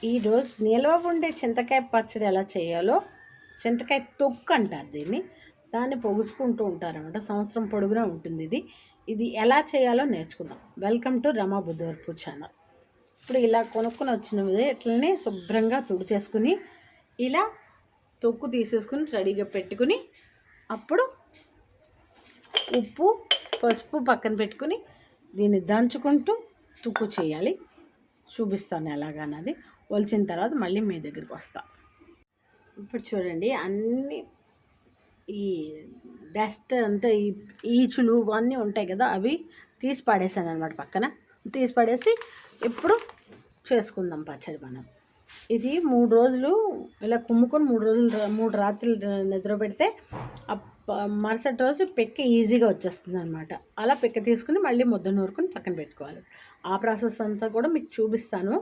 ఈరోజు నిల్వ ఉండే చింతకాయ పచ్చడి ఎలా చేయాలో, చింతకాయ తొక్కు అంటారు దీన్ని, దాన్ని పొగుచుకుంటూ ఉంటారనమాట. సంవత్సరం పొడుగునా ఉంటుంది ఇది ఎలా చేయాలో నేర్చుకుందాం. Welcome to Rama Buddhavarapu channel. ఇప్పుడు ఇలా కొనుక్కొని వచ్చినవి ఇట్లనే శుభ్రంగా తుడిచేసుకుని ఇలా తొక్కు తీసేసుకుని రెడీగా పెట్టుకుని, అప్పుడు ఉప్పు పసుపు పక్కన పెట్టుకుని దీన్ని దంచుకుంటూ తుక్కు చేయాలి. చూపిస్తాను ఎలాగన్నది. ఒలిచిన తర్వాత మళ్ళీ మీ దగ్గరికి వస్తా. ఇప్పుడు చూడండి, అన్నీ ఈ డస్ట్ అంతా ఈ ఈచులు అన్నీ ఉంటాయి కదా, అవి తీసి పడేసాను అనమాట. పక్కన తీసి పడేసి ఇప్పుడు చేసుకుందాం పచ్చడి. మనం ఇది 3 రోజులు ఇలా కుమ్ముకొని 3 రాత్రులు నిద్ర పెడితే మరుసటి రోజు పెక్క ఈజీగా వచ్చేస్తుంది అనమాట. అలా పెక్క తీసుకుని మళ్ళీ ముద్ద నూరుకుని పక్కన పెట్టుకోవాలి. ఆ ప్రాసెస్ అంతా కూడా మీకు చూపిస్తాను.